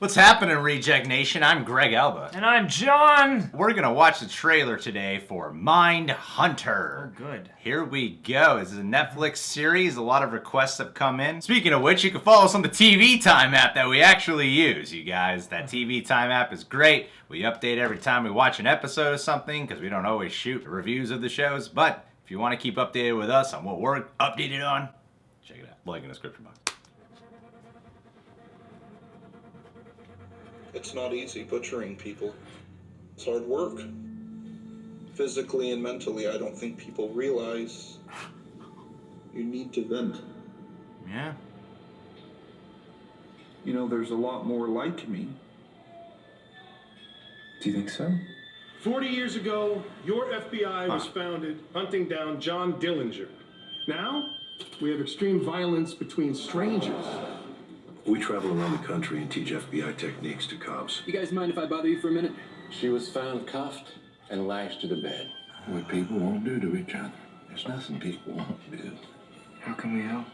What's happening, Reject Nation? I'm Greg Alba. And I'm John! We're gonna watch the trailer today for Mindhunter. Oh, good. Here we go. This is a Netflix series. A lot of requests have come in. Speaking of which, you can follow us on the TV Time app that we actually use, you guys. That TV Time app is great. We update every time we watch an episode of something because we don't always shoot reviews of the shows. But if you want to keep updated with us on what we're updated on, check it out. Link in the description box. It's not easy butchering people. It's hard work. Physically and mentally, I don't think people realize you need to vent. Yeah. You know, there's a lot more like me. Do you think so? 40 years ago, your FBI was founded hunting down John Dillinger. Now, we have extreme violence between strangers. We travel around the country and teach FBI techniques to cops. You guys mind if I bother you for a minute? She was found cuffed and lashed to the bed. What people won't do to each other. There's nothing people won't do. How can we help?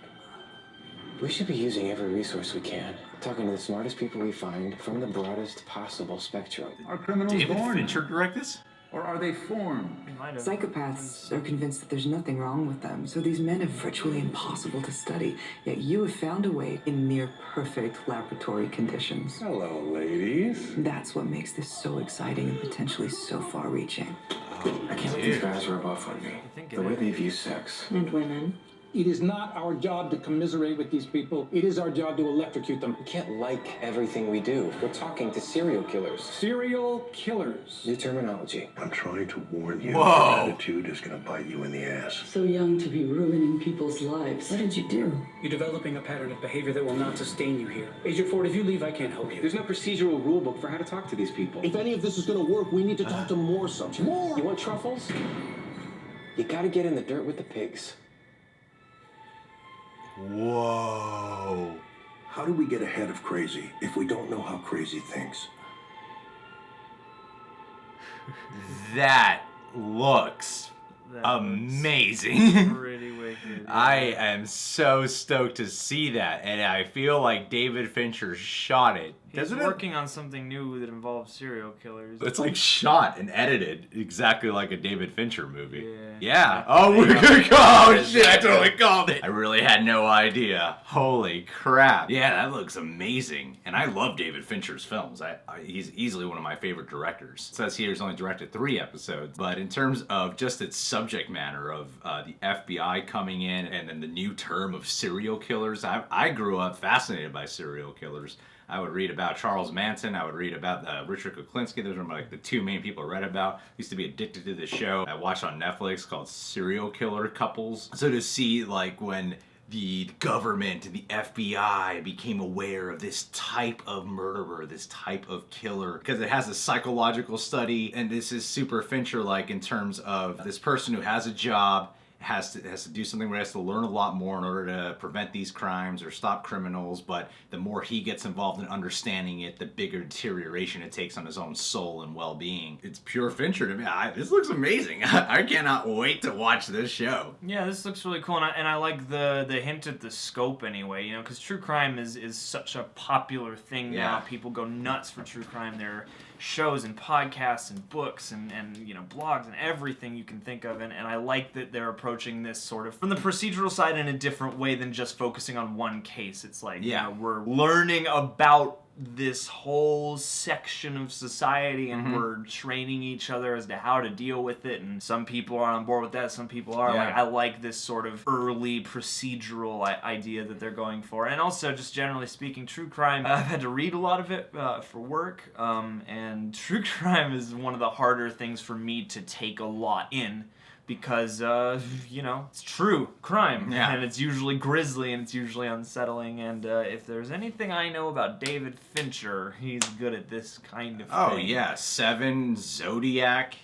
We should be using every resource we can. Talking to the smartest people we find from the broadest possible spectrum. Are criminals David born? Fincher direct this? Or are they formed? Psychopaths are convinced that there's nothing wrong with them, so these men are virtually impossible to study. Yet you have found a way in near perfect laboratory conditions. Hello, ladies. That's what makes this so exciting and potentially so far-reaching. I can't let these guys rub off on me. The way they view sex. And women. It is not our job to commiserate with these people. It is our job to electrocute them. We can't like everything we do. We're talking to serial killers. Serial killers. New terminology. I'm trying to warn you. Whoa. Your attitude is going to bite you in the ass. So young to be ruining people's lives. What did you do? You're developing a pattern of behavior that will not sustain you here. Agent Ford, if you leave, I can't help you. There's no procedural rule book for how to talk to these people. If any of this is going to work, we need to talk to more subjects. More. You want truffles? You gotta get in the dirt with the pigs. Whoa. How do we get ahead of crazy if we don't know how crazy thinks? That looks amazing. Pretty wicked. I am so stoked to see that, and I feel like David Fincher shot it. He's Doesn't it? working on something new that involves serial killers. It's like shot and edited exactly like a David Fincher movie. Yeah. Oh, we're gonna go. Oh shit! I totally called it. I really had no idea. Holy crap! Yeah, that looks amazing. And I love David Fincher's films. He's easily one of my favorite directors. It says here he's only directed 3 episodes, but in terms of just its subject matter of the FBI coming in and then the new term of serial killers, I grew up fascinated by serial killers. I would read about Charles Manson. I would read about Richard Kuklinski. Those are like the 2 main people I read about. I used to be addicted to this show I watched on Netflix called Serial Killer Couples. So to see like when the government and the FBI became aware of this type of murderer, this type of killer, because it has a psychological study, and this is super Fincher-like in terms of this person who has a job, has to do something where he has to learn a lot more in order to prevent these crimes or stop criminals, but the more he gets involved in understanding it, the bigger deterioration it takes on his own soul and well-being. It's pure Fincher to me. This looks amazing. I cannot wait to watch this show. Yeah, this looks really cool, and I like the hint at the scope anyway, you know, because true crime is such a popular thing now. People go nuts for true crime. There are shows and podcasts and books and you know, blogs and everything you can think of, and I like that they're approaching this sort of from the procedural side in a different way than just focusing on one case. It's like, you know, we're learning about this whole section of society, and we're training each other as to how to deal with it, and some people are on board with that, some people are. Like, I like this sort of early procedural idea that they're going for. And also, just generally speaking, true crime, I've had to read a lot of it for work, and true crime is one of the harder things for me to take a lot in, because, you know, it's true crime, and it's usually grisly, and it's usually unsettling, and if there's anything I know about David Fincher, he's good at this kind of thing. Oh yeah, Seven, Zodiac.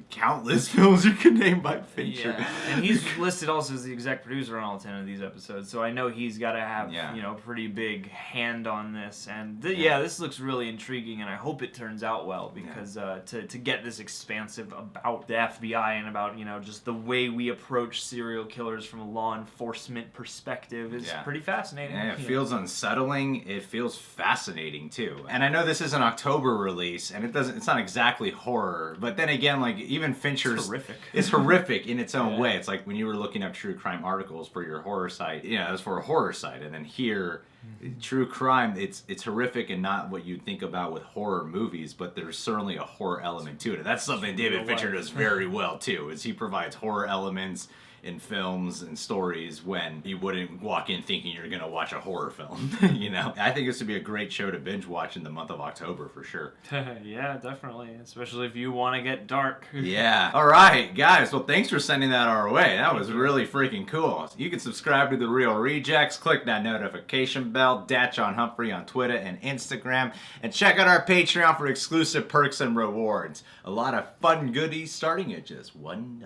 countless films you can name by Fincher. Yeah. And he's listed also as the exec producer on all 10 of these episodes, so I know he's got to have a pretty big hand on this. And this looks really intriguing, and I hope it turns out well, because to get this expansive about the FBI and about just the way we approach serial killers from a law enforcement perspective is pretty fascinating. Yeah, it feels unsettling. It feels fascinating too. And I know this is an October release, and it's not exactly horror, but then again, like even Fincher's it's horrific in its own way. It's like when you were looking up true crime articles for your horror site, it was for a horror site, and then here true crime, it's horrific and not what you'd think about with horror movies, but there's certainly a horror element to it. And that's something David Fincher does very well too, is he provides horror elements in films and stories when you wouldn't walk in thinking you're gonna watch a horror film. I think this would be a great show to binge watch in the month of October for sure. Yeah, definitely, especially if you want to get dark. Yeah. All right, guys. Well, thanks for sending that our way. That was really freaking cool. You can subscribe to The Real Rejects, click that notification bell, Datch on Humphrey on Twitter and Instagram, and check out our Patreon for exclusive perks and rewards. A lot of fun goodies starting at just $1.